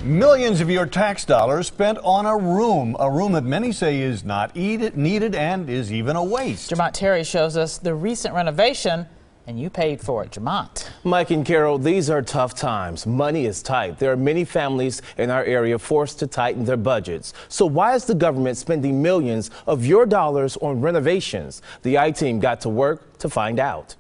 Millions of your tax dollars spent on a room that many say is not needed and is even a waste. Jermont Terry shows us the recent renovation, and you paid for it. Jermont. Mike and Carol, these are tough times. Money is tight. There are many families in our area forced to tighten their budgets. So why is the government spending millions of your dollars on renovations? The I-Team got to work to find out.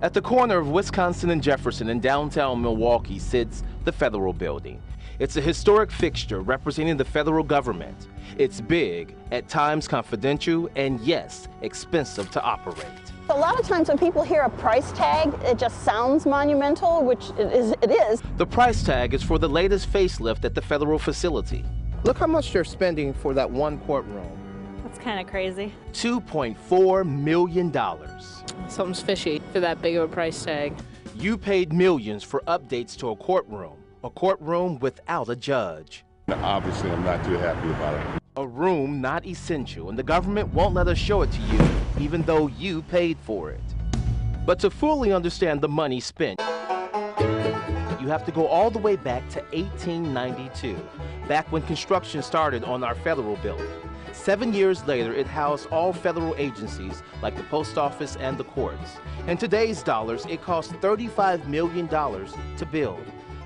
At the corner of Wisconsin and Jefferson in downtown Milwaukee sits the Federal Building. It's a historic fixture representing the federal government. It's big, at times confidential, and yes, expensive to operate. A lot of times when people hear a price tag, it just sounds monumental, which it is. The price tag is for the latest facelift at the federal facility. Look how much they're spending for that one courtroom. That's kind of crazy. $2.4 million. Something's fishy for that big of a price tag. You paid millions for updates to a courtroom without a judge. Obviously, I'm not too happy about it. A room not essential, and the government won't let us show it to you, even though you paid for it. But to fully understand the money spent, you have to go all the way back to 1892, back when construction started on our federal building. 7 years later, it housed all federal agencies like the post office and the courts. In today's dollars, it cost $35 million to build.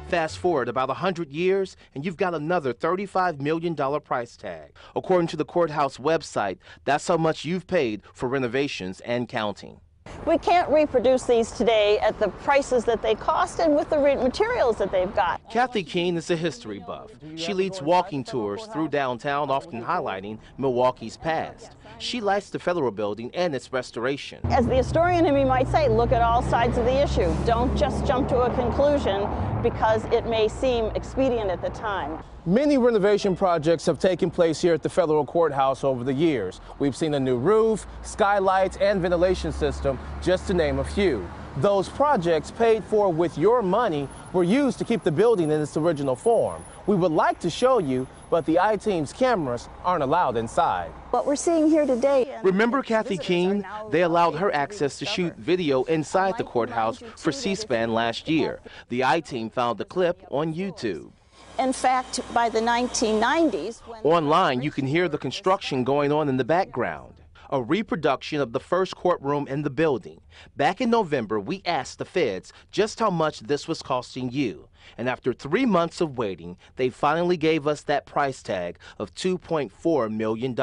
Fast forward about 100 years, and you've got another $35 million price tag. According to the courthouse website, that's how much you've paid for renovations and counting. We can't reproduce these today at the prices that they cost and with the materials that they've got. Kathy Keene is a history buff. She leads walking tours through downtown, often highlighting Milwaukee's past. She likes the Federal Building and its restoration. As the historian in me might say, look at all sides of the issue. Don't just jump to a conclusion because it may seem expedient at the time. Many renovation projects have taken place here at the federal courthouse over the years. We've seen a new roof, skylights, and ventilation system, just to name a few. Those projects paid for with your money were used to keep the building in its original form. We would like to show you, but the I-Team's cameras aren't allowed inside. What we're seeing here today. Remember Kathy Keene? They allowed her access to shoot video inside the courthouse for C-SPAN last year. The I-Team found the clip on YouTube. In fact, by the 1990s... Online, you can hear the construction going on in the background. A reproduction of the first courtroom in the building. Back in November, we asked the feds just how much this was costing you. And after 3 months of waiting, they finally gave us that price tag of $2.4 million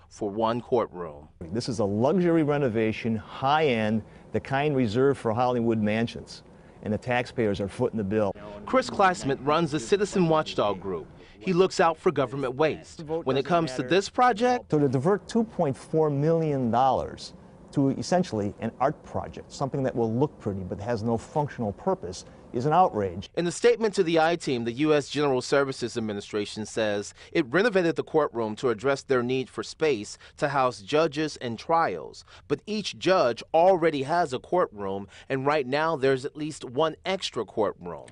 for one courtroom. This is a luxury renovation, high-end, the kind reserved for Hollywood mansions. And the taxpayers are footing the bill. Chris Kleisman runs the Citizen Watchdog Group. He looks out for government waste. When it comes to this project, so to divert $2.4 million to essentially an art project, something that will look pretty but has no functional purpose, is an outrage. In the statement to the I-Team, the U.S. General Services Administration says it renovated the courtroom to address their need for space to house judges and trials. But each judge already has a courtroom, and right now there's at least one extra courtroom.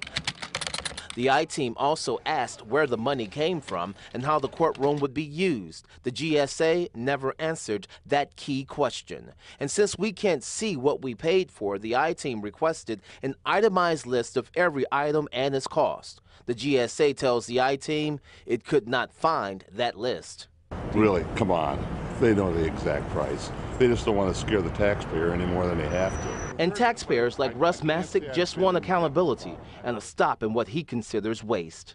The I-Team also asked where the money came from and how the courtroom would be used. The GSA never answered that key question. And since we can't see what we paid for, the I-Team requested an itemized list of every item and its cost. The GSA tells the I-Team it could not find that list. Really, come on. They know the exact price. They just don't want to scare the taxpayer any more than they have to. And taxpayers like Russ Masick just want accountability and a stop in what he considers waste.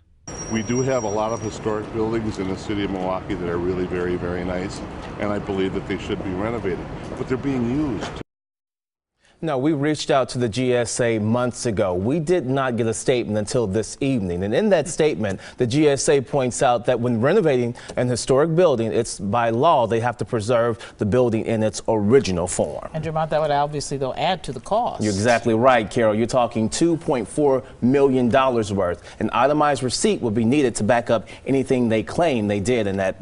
We do have a lot of historic buildings in the city of Milwaukee that are really very, very nice, and I believe that they should be renovated, but they're being used. No, we reached out to the GSA months ago. We did not get a statement until this evening. And in that statement, the GSA points out that when renovating an historic building, it's by law they have to preserve the building in its original form. And Jermont, that would obviously, though, add to the cost. You're exactly right, Carol. You're talking $2.4 million worth. An itemized receipt would be needed to back up anything they claim they did in that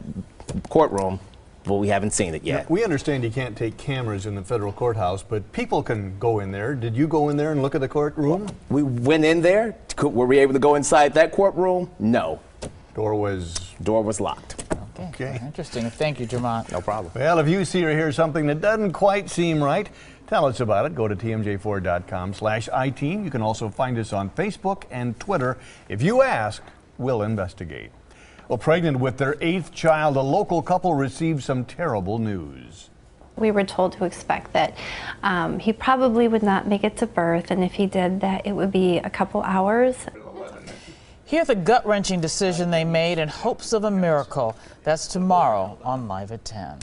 courtroom. But we haven't seen it yet. We understand you can't take cameras in the federal courthouse, but people can go in there. Did you go in there and look at the courtroom? We went in there. Were we able to go inside that courtroom? No. Door was locked. Okay. Interesting. Thank you, Jermont. No problem. Well, if you see or hear something that doesn't quite seem right, tell us about it. Go to tmj4.com/I-Team. You can also find us on Facebook and Twitter. If you ask, will investigate. Well, pregnant with their 8th child, a local couple received some terrible news. We were told to expect that he probably would not make it to birth, and if he did, that it would be a couple hours. Hear the gut-wrenching decision they made in hopes of a miracle. That's tomorrow on Live at 10.